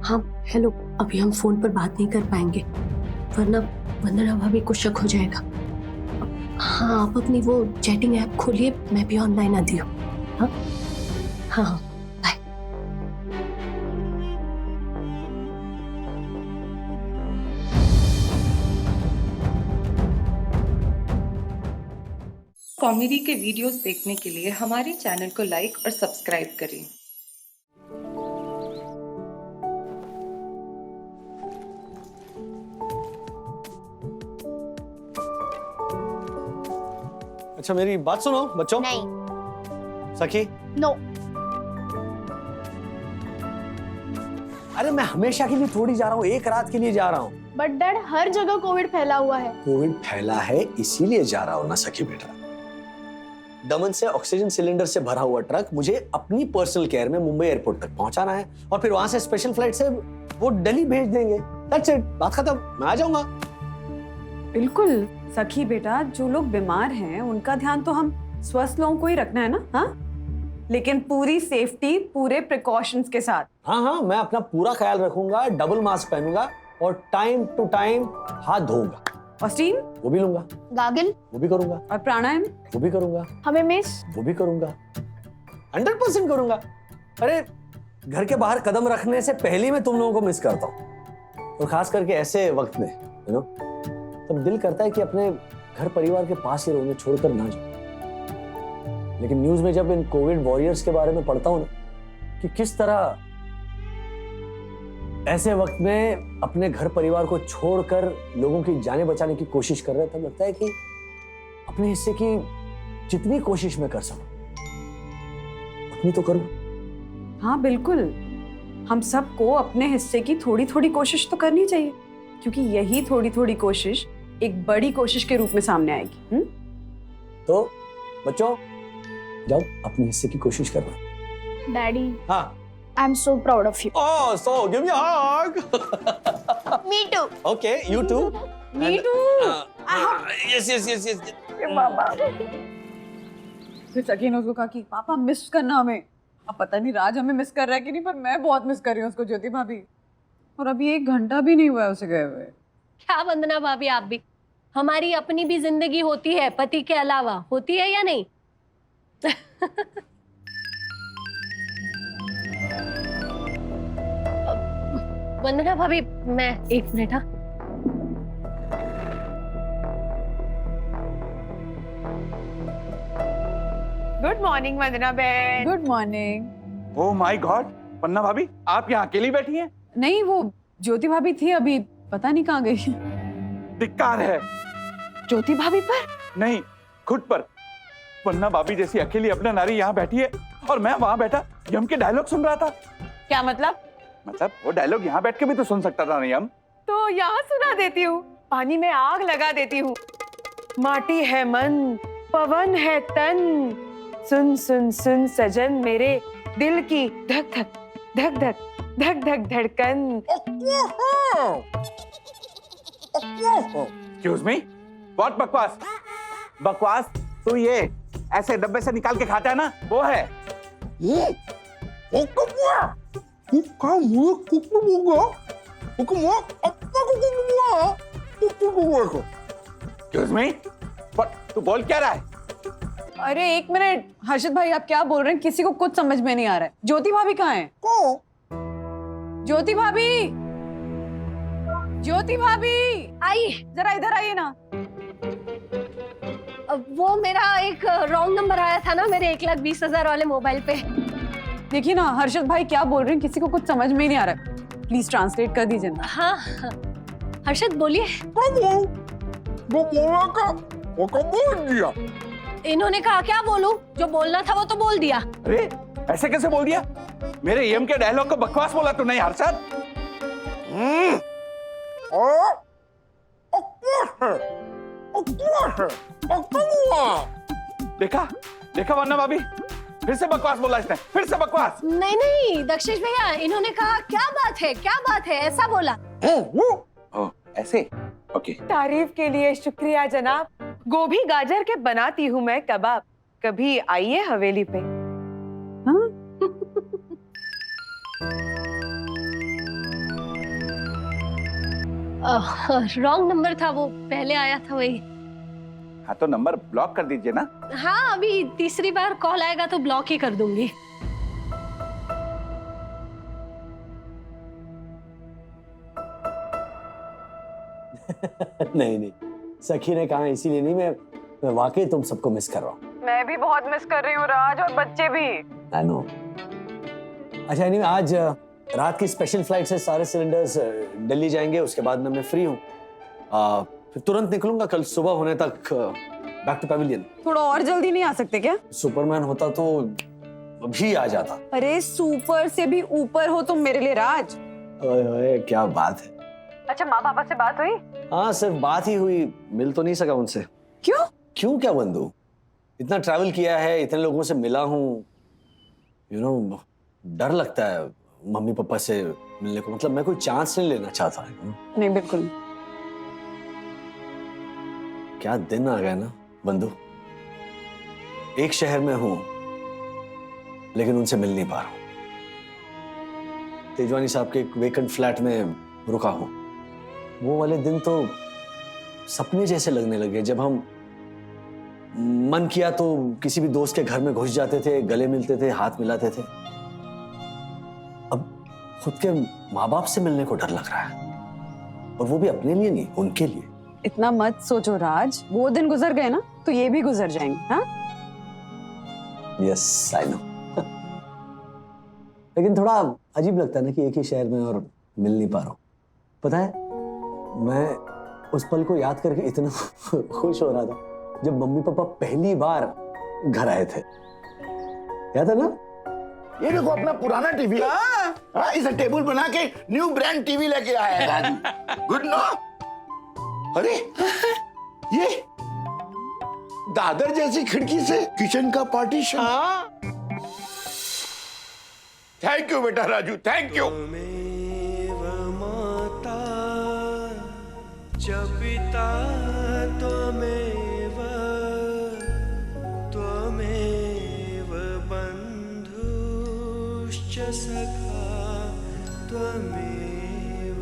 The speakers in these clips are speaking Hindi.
हाँ हेलो, अभी हम फोन पर बात नहीं कर पाएंगे वरना वंदना भाभी को शक हो जाएगा। हाँ आप अपनी वो चैटिंग ऐप खोलिए, मैं भी ऑनलाइन आती हूँ। हाँ हाँ हाँ बाय। कॉमेडी के वीडियोस देखने के लिए हमारे चैनल को लाइक और सब्सक्राइब करें। अच्छा मेरी बात सुनो बच्चों। नहीं। सखी। नो। अरे मैं हमेशा के लिए थोड़ी जा रहा हूँ, एक रात के लिए जा रहा हूँ। बट डैड हर जगह कोविड फैला हुआ है। कोविड फैला है इसीलिए जा रहा हूँ ना सखी बेटा। दमन से ऑक्सीजन सिलेंडर से भरा हुआ ट्रक मुझे अपनी पर्सनल केयर में मुंबई एयरपोर्ट तक पहुंचाना है और फिर वहां से स्पेशल फ्लाइट से वो दिल्ली भेज देंगे। दैट्स इट, बात खत्म, मैं आ जाऊंगा। बिल्कुल सखी बेटा, जो लोग बीमार हैं उनका ध्यान तो हम स्वस्थ लोगों को ही रखना है ना। हाँ लेकिन पूरी सेफ्टी, पूरे प्रिकॉशंस के साथ। हाँ हाँ मैं अपना पूरा ख्याल रखूंगा, डबल मास्क पहनूंगा और टाइम टू टाइम हाथ धोऊंगा। और स्टीम वो भी लूंगा। गागल वो भी करूंगा। और प्राणायाम वो भी करूंगा। हमें मिस वो भी करूंगा, 100% करूंगा। अरे घर के बाहर कदम रखने से पहले मैं तुम लोगों को मिस करता हूँ, और खास करके ऐसे वक्त में यू नो, तब दिल करता है कि अपने घर परिवार के पास ही रहूं, छोड़कर ना जाऊं। लेकिन न्यूज में जब इन कोविड वॉरियर्स के बारे में पढ़ता हूं ना कि किस तरह ऐसे वक्त में अपने घर परिवार को छोड़कर लोगों की जानें बचाने की कोशिश कर रहे हैं, तब लगता है कि अपने हिस्से की जितनी कोशिश मैं कर सकूं उतनी तो करूं। हाँ बिल्कुल, हम सबको अपने हिस्से की थोड़ी थोड़ी कोशिश तो करनी चाहिए, क्योंकि यही थोड़ी थोड़ी कोशिश एक बड़ी कोशिश के रूप में सामने आएगी। तो बच्चों जाओ अपने हिस्से की कोशिश करना। डैडी हाँ। I am so proud of you. Oh, so give me a hug. Me too. Okay, you too. Me And, too. Yes. बाबा फिर सखी ने उसको कहा कि पापा मिस करना हमें। अब पता नहीं राज हमें मिस कर रहा है कि नहीं, पर मैं बहुत मिस कर रही हूँ उसको, ज्योति भाभी। और अभी 1 घंटा भी नहीं हुआ है उसे गए हुए। क्या वंदना भाभी, आप भी, हमारी अपनी भी जिंदगी होती है पति के अलावा, होती है या नहीं? वंदना भाभी मैं 1 मिनट। हाँ गुड मॉर्निंग वंदना बहन। Good morning. Oh my god, Panna भाभी आप यहाँ अकेली बैठी हैं? नहीं, वो ज्योति भाभी थी, अभी पता नहीं कहाँ गई। धिक्कार है। ज्योति भाभी पर? नहीं, खुद पर। पन्ना भाभी जैसी अकेली अपना नारी यहाँ बैठी है और मैं वहां बैठा यम के डायलॉग सुन रहा था। क्या मतलब? मतलब वो डायलॉग यहाँ बैठ के भी तो सुन सकता था ना यम। तो यहाँ सुना देती हूँ, पानी में आग लगा देती हूँ। माटी है मन, पवन है तन, सुन सुन सुन सजन मेरे दिल की धक धक धक धक धक धक धड़कन। एक्सक्यूज मी, व्हाट बकवास? बकवास तो ये ऐसे डब्बे से निकाल के खाता है ना, वो है। एक्सक्यूज मी, तू बोल क्या रहा है? अरे 1 मिनट हर्षद भाई, आप क्या बोल रहे हैं? किसी को कुछ समझ में नहीं आ रहा है। ज्योति भाभी कहाँ है? ज्योति भाभी, ज्योति भाभी आई, जरा इधर आइए ना। वो मेरा एक रॉन्ग नंबर आया था ना मेरे 1,20,000 वाले मोबाइल पे। देखिए ना हर्षद भाई क्या बोल रहे हैं, किसी को कुछ समझ में ही नहीं आ रहा है। प्लीज ट्रांसलेट कर दीजिए ना। हाँ हर्षद बोलिए। इन्होंने कहा क्या बोलूं? जो बोलना था वो तो बोल दिया। अरे ऐसे कैसे बोल दिया? मेरे यम के डायलॉग को बकवास बोला तू नहीं हर्षद? देखा देखा वरना भाभी, फिर से बकवास बोला इसने, फिर से बकवास। नहीं नहीं दक्षेश भैया, इन्होंने कहा क्या बात है ऐसा बोला। ऐसे ओके। तारीफ के लिए शुक्रिया जनाब। गोभी गाजर के बनाती हूँ मैं कबाब, कभी आइए हवेली पे। हाँ? रॉन्ग नंबर था, वो पहले आया था वही। हाँ तो नंबर ब्लॉक कर दीजिए ना। हाँ, अभी तीसरी बार कॉल आएगा तो ब्लॉक ही कर दूंगी। नहीं नहीं, सखी ने कहा इसीलिए नहीं, मैं वाकई तुम सबको मिस कर रहा हूँ। मैं भी बहुत मिस कर रही हूँ राज, और बच्चे भी। I know. अच्छा एनीवे, आज रात की स्पेशल फ्लाइट से सारे सिलेंडर्स दिल्ली जाएंगे, उसके बाद मैं फ्री हूँ। फिर तुरंत निकलूंगा कल सुबह होने तक बैक टू पैविलियन। थोड़ा और जल्दी नहीं आ सकते क्या? सुपरमैन होता तो अभी आ जाता। अरे सुपर से भी ऊपर हो तुम मेरे लिए राज। ओए ओए, क्या बात है। अच्छा माँ पापा से बात हुई? हाँ सिर्फ बात ही हुई, मिल तो नहीं सका उनसे। क्यों? क्यों क्या बंधु, इतना ट्रैवल किया है, इतने लोगों से मिला हूँ, यू नो डर लगता है मम्मी पापा से मिलने को। मतलब मैं कोई चांस नहीं लेना चाहता है। नहीं बिल्कुल। क्या दिन आ गया ना बंधु, एक शहर में हूं लेकिन उनसे मिल नहीं पा रहा हूं। तेजवानी साहब के एक वेकेंट फ्लैट में रुका हूं। वो वाले दिन तो सपने जैसे लगने लगे, जब हम मन किया तो किसी भी दोस्त के घर में घुस जाते थे, गले मिलते थे, हाथ मिलाते थे। अब खुद के माँ बाप से मिलने को डर लग रहा है, और वो भी अपने लिए नहीं, उनके लिए। इतना मत सोचो राज, वो दिन गुजर गए ना तो ये भी गुजर जाएंगे। हाँ यस आई नो। लेकिन थोड़ा अजीब लगता है ना कि एक ही शहर में और मिल नहीं पा रहा हूं। पता है, मैं उस पल को याद करके इतना खुश हो रहा था जब मम्मी पापा पहली बार घर आए थे। याद है ना? ये देखो अपना पुराना टीवी। हाँ, इसे टेबल बना के न्यू ब्रांड टीवी लेके आया है राजू। Good no. अरे ये दादर जैसी खिड़की से किचन का पार्टीशन। थैंक यू बेटा राजू, थैंक यू। पिता त्वमेव त्वमेव बन्धुश्च सखा त्वमेव।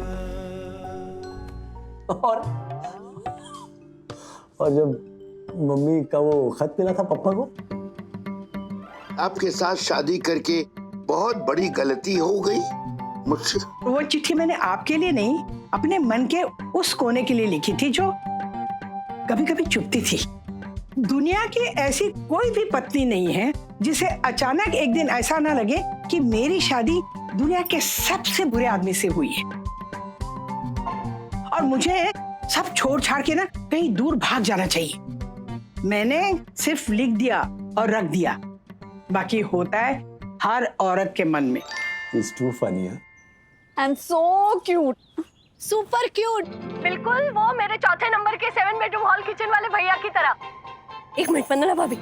और जब मम्मी का वो खत मिला था पापा को, आपके साथ शादी करके बहुत बड़ी गलती हो गई मुझसे। वो चिट्ठी मैंने आपके लिए नहीं, अपने मन के उस कोने के लिए लिखी थी जो कभी कभी चुपती थी। दुनिया की ऐसी कोई भी पत्नी नहीं है जिसे अचानक एक दिन ऐसा ना लगे कि मेरी शादी दुनिया के सबसे बुरे आदमी से हुई है, और मुझे सब छोड़ छाड़ के ना कहीं दूर भाग जाना चाहिए। मैंने सिर्फ लिख दिया और रख दिया, बाकी होता है हर औरत के मन में। It's too funny, huh? And so cute, super cute, बिल्कुल वो मेरे चौथे नंबर के 7 बेडरूम हॉल किचन वाले भैया की तरह। एक मिनट वंदना भाभी।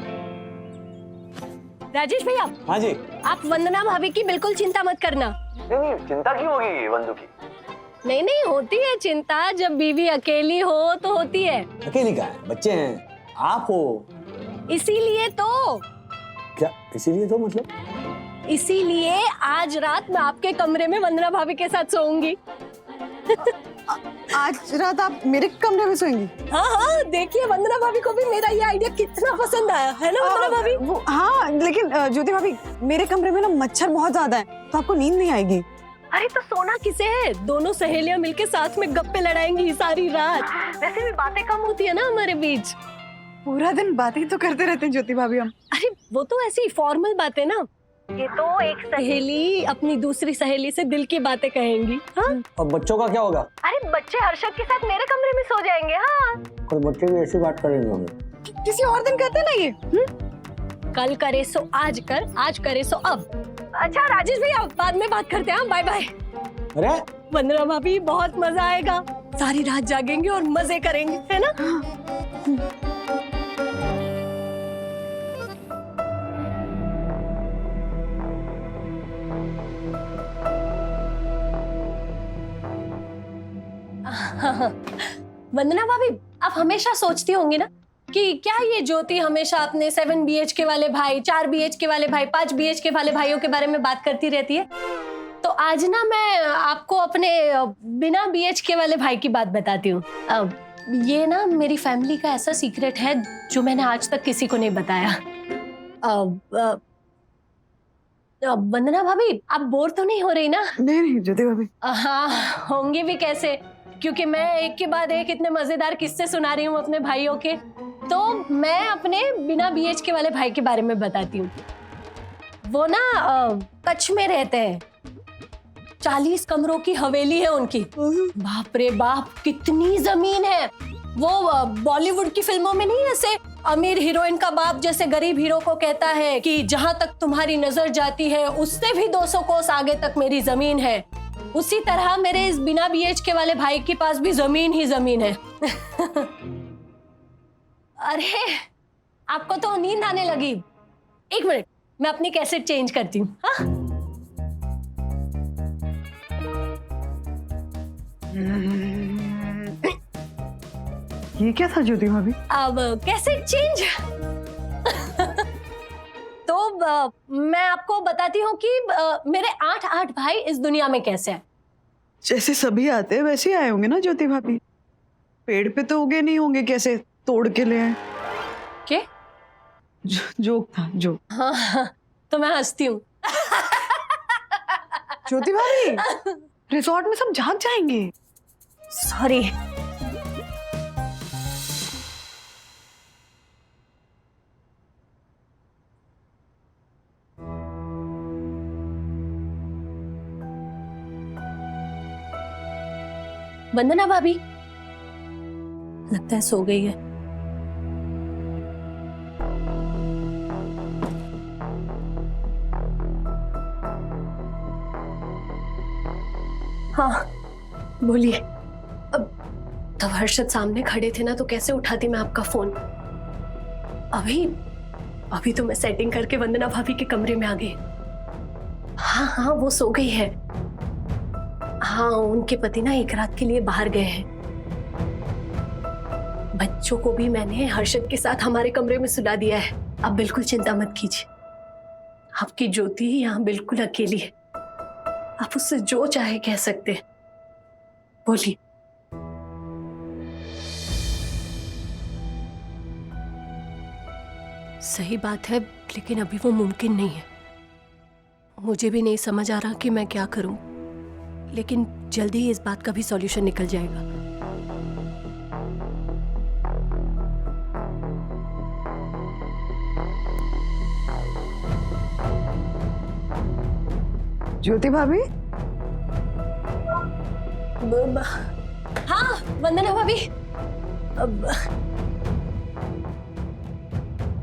राजेश भैया। हाँ जी। आप वंदना भाभी की बिल्कुल चिंता मत करना। नहीं, चिंता क्यों होगी बंधु की? नहीं नहीं, होती है चिंता, जब बीवी अकेली हो तो होती है। अकेली कहाँ है? बच्चे हैं, आप हो। इसीलिए तो। क्या इसीलिए तो मतलब? इसीलिए आज रात मैं आपके कमरे में वंदना भाभी के साथ सोऊंगी। आज रात आप मेरे कमरे में सोएंगी? हाँ हाँ, देखिए वंदना भाभी को भी मेरा ये आइडिया कितना पसंद आया है ना वंदना भाभी? हाँ लेकिन ज्योति भाभी, मेरे कमरे में ना मच्छर बहुत ज्यादा है, तो आपको नींद नहीं आएगी। अरे तो सोना किसे है, दोनों सहेलियां मिलके साथ में गप्पे लड़ाएंगी सारी रात। वैसे भी बातें कम होती है ना हमारे बीच। पूरा दिन बातें तो करते रहते हैं ज्योति भाभी हम। अरे वो तो ऐसी फॉर्मल बातें ना, ये तो एक सहेली अपनी दूसरी सहेली से दिल की बातें कहेंगी। हाँ? और बच्चों का क्या होगा? अरे बच्चे हर्षद के साथ मेरे कमरे में सो जाएंगे। हाँ, और बच्चे भी ऐसी बात करेंगे हमें। किसी और दिन कहते ना ये। कल करे सो आज कर, आज करे सो अब। अच्छा राजेश भैया, बाद में बात करते हैं। Bye bye. अरे वंदना भाभी, बहुत मजा आएगा, सारी रात जागेंगे और मजे करेंगे, है ना? वंदना भाभी, आप हमेशा सोचती होंगी ना कि क्या ये ज्योति हमेशा अपने 7 BHK वाले भाई, 4 BHK वाले भाई, 5 BHK वाले भाइयों के बारे में बात करती रहती है। तो आज ना मैं आपको अपने बिना BHK वाले भाई की बात बताती हूँ। ये ना मेरी फैमिली का ऐसा सीक्रेट है जो मैंने आज तक किसी को नहीं बताया। वंदना भाभी, आप बोर तो नहीं हो रही ना? नहीं ज्योति भाभी। हाँ, होंगी भी कैसे, क्योंकि मैं एक के बाद एक इतने मजेदार किस्से सुना रही हूँ अपने भाइयों के। तो मैं अपने बिना BHK वाले भाई के बारे में बताती हूँ। वो ना कच्छ में रहते हैं। 40 कमरों की हवेली है उनकी। बाप रे बाप, कितनी जमीन है। वो बॉलीवुड की फिल्मों में नहीं ऐसे अमीर हीरोइन का बाप जैसे गरीब हीरो को कहता है कि जहां तक तुम्हारी नजर जाती है उससे भी 200 कोस आगे तक मेरी जमीन है, उसी तरह मेरे इस बिना BHK वाले भाई के पास भी जमीन ही जमीन है। अरे आपको तो नींद आने लगी। एक मिनट, मैं अपनी कैसेट चेंज करती हूँ। हाँ? ये क्या था ज्योति भाभी? अब कैसेट चेंज। तो मैं आपको बताती हूँ कि मेरे 8 भाई इस दुनिया में कैसे हैं। जैसे सभी आते हैं वैसे ही आए होंगे ना ज्योति भाभी? पेड़ पे तो उगे नहीं होंगे, कैसे तोड़ के ले आए? क्या? जोक था, जोक। हाँ, तो मैं हंसती हूँ। ज्योति भाभी, रिजॉर्ट में सब जाग जाएंगे। सॉरी। वंदना भाभी, लगता है सो गई है। हाँ बोलिए। अब तब हर्षद सामने खड़े थे ना, तो कैसे उठाती मैं आपका फोन। अभी तो मैं सेटिंग करके वंदना भाभी के कमरे में आ गई। हाँ, वो सो गई है। हाँ, उनके पति ना एक रात के लिए बाहर गए हैं। बच्चों को भी मैंने हर्षद के साथ हमारे कमरे में सुला दिया है। आप बिल्कुल चिंता मत कीजिए। आपकी ज्योति यहाँ बिल्कुल अकेली है। आप उससे जो चाहे कह सकते हैं। बोलिए। सही बात है, लेकिन अभी वो मुमकिन नहीं है। मुझे भी नहीं समझ आ रहा कि मैं क्या करूं, लेकिन जल्दी ही इस बात का भी सॉल्यूशन निकल जाएगा। ज्योति भाभी? हाँ वंदना भाभी।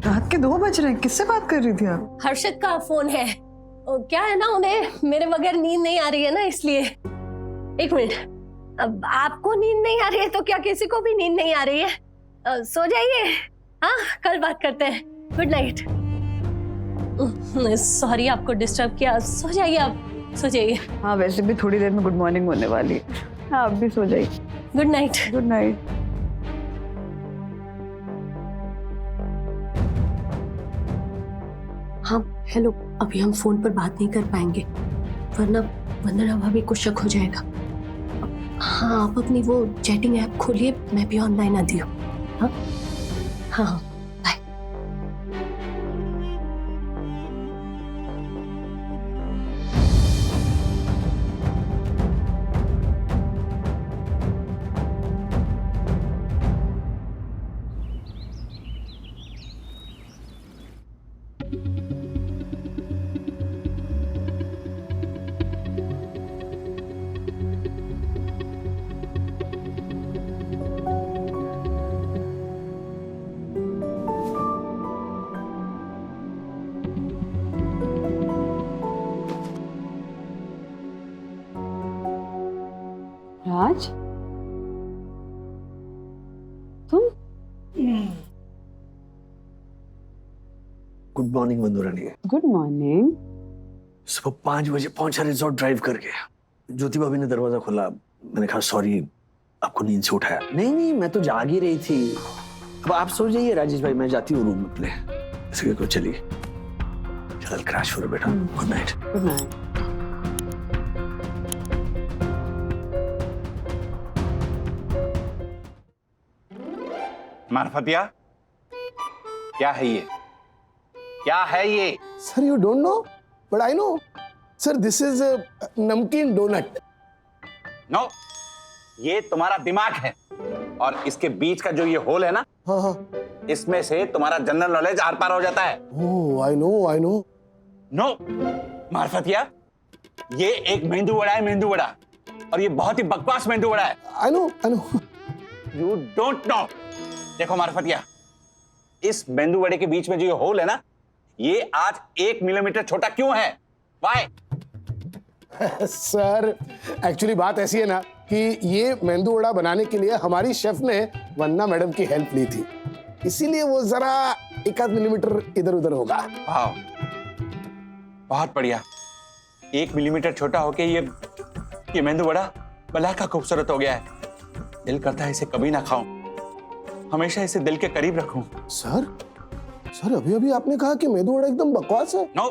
रात के 2 बज रहे हैं, किससे बात कर रही थी आप? हर्षद का फोन है। क्या है ना, उन्हें मेरे बगैर नींद नहीं आ रही है ना, इसलिए। एक मिनट, अब आपको नींद नहीं आ रही है तो क्या किसी को भी नींद नहीं आ रही है? सो जाइए। हाँ, कल बात करते हैं। Good night. सॉरी आपको डिस्टर्ब किया। सो जाइए, आप सो जाइए। हाँ, वैसे भी थोड़ी देर में गुड मॉर्निंग होने वाली है। हाँ, आप भी सो जाइए। Good night. Good night. हाँ हेलो, अभी हम फोन पर बात नहीं कर पाएंगे, वरना वंदना भाभी को शक हो जाएगा। हाँ, आप अपनी वो चैटिंग ऐप खोलिए, मैं भी ऑनलाइन आती हूँ। हाँ हाँ, बाय। राज, तुम? गुड मॉर्निंग वंदुरानी। Good morning. सुबह 5 बजे पहुंचा रिजॉर्ट ड्राइव करके। ज्योति भाभी ने दरवाजा खोला, मैंने कहा सॉरी आपको नींद से उठाया। नहीं, मैं तो जाग ही रही थी। अब आप सो जाइए राजेश भाई, मैं जाती हूँ रूम में अपने। इसके को चलिए, चल क्रैश हो रहा बेटा। Good night. Good night. मार्फतिया, क्या है ये? क्या है ये? Sir you don't know but I know sir, this is namkeen donut. No, ये तुम्हारा दिमाग है और इसके बीच का जो ये होल है ना, हाँ हाँ, इसमें से तुम्हारा जनरल नॉलेज आर पार हो जाता है। ओह आई नो। नो मार्फतिया, ये एक मेंदू वड़ा है, मेंदू वड़ा, और ये बहुत ही बकवास मेंदू वड़ा है। I know you don't no. देखो मार्फतिया, इस मेंदू वड़े के बीच में जो ये होल है ना, ये आज 1 मिलीमीटर छोटा क्यों है? Why? सर एक्चुअली बात ऐसी है ना कि ये मेंदू वड़ा बनाने के लिए हमारी शेफ ने वन्ना मैडम की हेल्प ली थी, इसीलिए वो जरा 1 मिलीमीटर इधर उधर होगा। वाह, बहुत बढ़िया। 1 मिलीमीटर छोटा होके ये मेंदू वड़ा भला का खूबसूरत हो गया है। दिल करता है इसे कभी ना खाऊं, हमेशा इसे दिल के करीब रखूं। सर अभी अभी आपने कहा कि मेंदू वड़ा एकदम बकवास है। नो,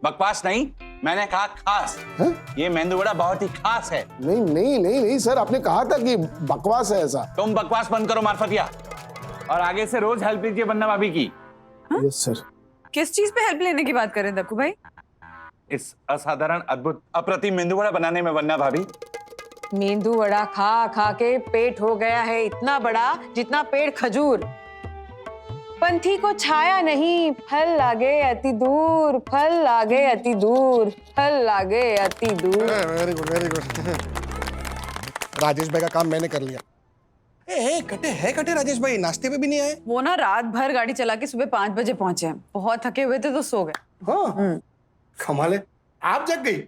बकवास नहीं, मैंने कहा खास है? ये मेंदू वड़ा बहुत ही खास है। नहीं सर, आपने कहा था कि बकवास है ऐसा। तुम बकवास बंद करो मार्फतिया, और आगे से रोज हेल्प लीजिए वन्ना भाभी की। Yes sir. किस चीज पे हेल्प लेने की बात कर रहे हैं दक्कू भाई? इस असाधारण, अद्भुत, अप्रतिम मेंदू वड़ा बनाने में वन्ना भाभी। मेंदू वड़ा खा खा के पेट हो गया है इतना बड़ा जितना पेड़ खजूर। पंथी को छाया नहीं, फल लागे अति दूर, फल लागे अति दूर, फल लागे अति दूर। Very good. राजेश भाई का काम मैंने कर लिया। कटे राजेश भाई नाश्ते पे भी नहीं आए। वो ना रात भर गाड़ी चला के सुबह 5 बजे पहुंचे हैं, बहुत थके हुए थे तो सो गए। हाँ कमाल है, आप जग गई?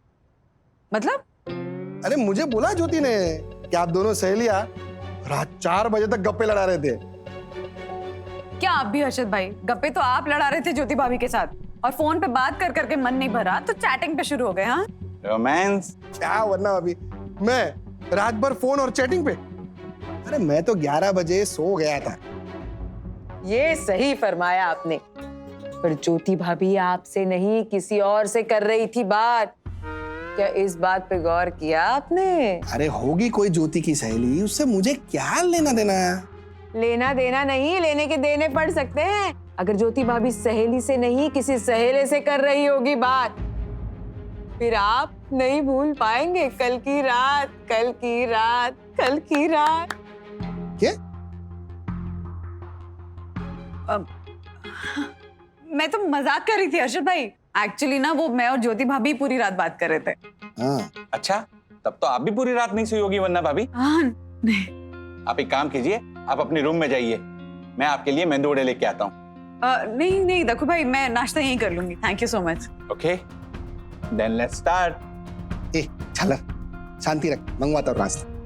मतलब? अरे मुझे बोला ज्योति ने कि आप दोनों सहेलियां रात 4 बजे तक गप्पे लड़ा रहे थे। क्या आप भी हर्षद भाई? गप्पे तो आप लड़ा रहे थे ज्योति भाभी के साथ, और फोन पे बात कर करके मन नहीं भरा तो चैटिंग पे शुरू हो गए। हाँ रोमांस क्या वरना अभी मैं रात भर फोन और चैटिंग पे? अरे मैं तो 11 बजे सो गया था। ये सही फरमाया आपने, पर ज्योति भाभी आपसे नहीं किसी और से कर रही थी बात। क्या इस बात पे गौर किया आपने? अरे होगी कोई ज्योति की सहेली, उससे मुझे क्या लेना देना है? लेना देना नहीं, लेने के देने पड़ सकते हैं। अगर ज्योति भाभी सहेली से नहीं किसी सहेले से कर रही होगी बात, फिर आप नहीं भूल पाएंगे कल की रात, कल की रात, कल की रात। क्या? मैं तो मजाक कर रही थी हर्षद भाई। एक्चुअली ना वो मैं और ज्योति भाभी पूरी रात बात कर रहे थे। हाँ। अच्छा, तब तो आप भी पूरी रात नहीं सोई होगी वन्ना भाभी। हाँ नहीं। आप एक काम कीजिए, आप अपने रूम में जाइए, मैं आपके लिए मेंदू वड़े लेके आता हूँ। नहीं दक्कू भाई, मैं नाश्ता यहीं कर लूंगी। Thank you so much. Okay, then let's start. ए चल शांति रख, मंगवाता हूँ नाश्ता।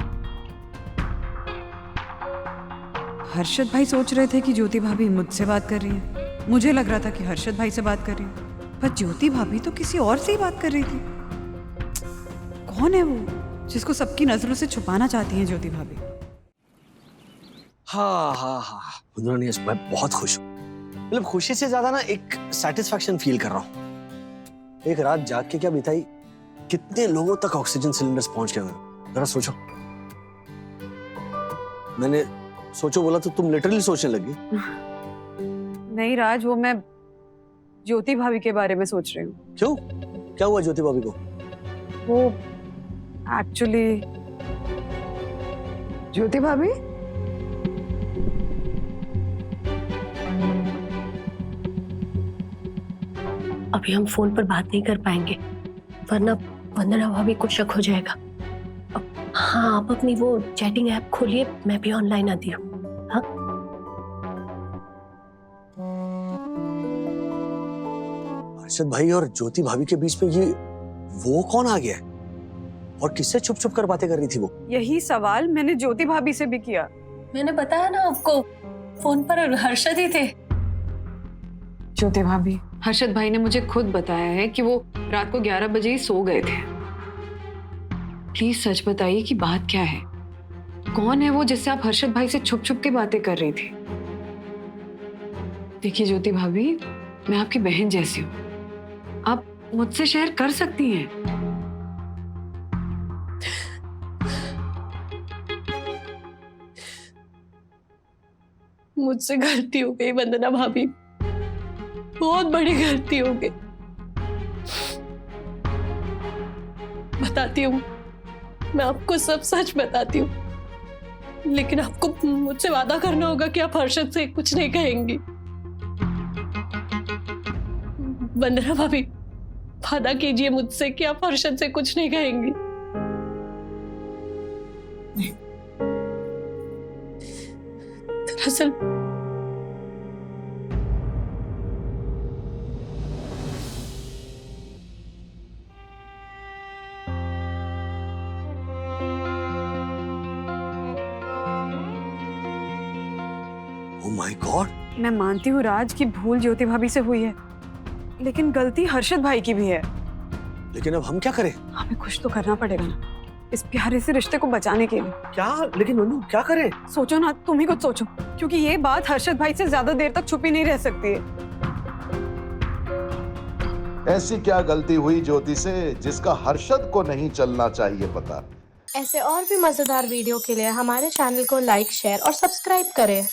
हर्षद भाई सोच रहे थे कि ज्योति भाभी मुझसे बात कर रही है, मुझे लग रहा था कि हर्षद भाई से बात कर रही है, पर ज्योति भाभी तो किसी और से ही बात कर रही थी। कौन है वो जिसको सबकी नजरों से छुपाना चाहती है ज्योति भाभी? हाँ मुद्रानी, मैं बहुत खुश हूँ। मतलब खुशी से ज्यादा ना एक सेटिस्फैक्शन फील कर रहा हूँ। एक रात जाग के क्या बिताई, कितने लोगों तक ऑक्सीजन सिलेंडर्स पहुंच गए हैं, जरा सोचो। मैंने सोचो बोला तो तुम लिटरली सोचने लगी। नहीं राज, वो मैं ज्योति भाभी के बारे में सोच रही हूँ। क्यों, क्या हुआ ज्योति भाभी को? वो एक्चुअली ज्योति भाभी अभी हम फोन पर बात नहीं कर पाएंगे, वरना वंदना भाभी को शक हो जाएगा। हाँ, आप अपनी वो चैटिंग ऐप खोलिए, मैं भी ऑनलाइन आती हूँ। हाँ? हर्षद भाई और ज्योति भाभी के बीच में ये वो कौन आ गया है? और किससे छुप छुप कर बातें कर रही थी वो? यही सवाल मैंने ज्योति भाभी से भी किया। मैंने बताया ना आपको, फोन पर हर्षद ही थे। ज्योति भाभी, हर्षद भाई ने मुझे खुद बताया है कि वो रात को 11 बजे ही सो गए थे। प्लीज सच बताइए कि बात क्या है? कौन है वो जिससे आप हर्षद भाई से छुप छुप के बातें कर रही थी? देखिए ज्योति भाभी, मैं आपकी बहन जैसी हूँ, आप मुझसे शेयर कर सकती हैं। मुझसे गलती हो गई वंदना भाभी, बहुत बड़ी गलती हो गई। बताती हूँ, मैं आपको सब सच बताती हूँ, लेकिन आपको मुझसे वादा करना होगा कि आप हर्षद से कुछ नहीं कहेंगी। वंदना भाभी, वादा कीजिए मुझसे कि आप हर्षद से कुछ नहीं कहेंगी। दरअसल ओह माय गॉड, मैं मानती हूँ राज की भूल ज्योति भाभी से हुई है, लेकिन गलती हर्षद भाई की भी है। लेकिन अब हम क्या करें? हमें कुछ तो करना पड़ेगा ना, इस प्यारे से रिश्ते को बचाने के लिए। क्या? लेकिन नन्नू क्या करें? सोचो ना, तुम ही कुछ सोचो, क्योंकि ये बात हर्षद भाई से ज्यादा देर तक छुपी नहीं रह सकती है। ऐसी क्या गलती हुई ज्योति से जिसका हर्षद को नहीं चलना चाहिए पता? ऐसे और भी मजेदार वीडियो के लिए हमारे चैनल को लाइक, शेयर और सब्सक्राइब करें।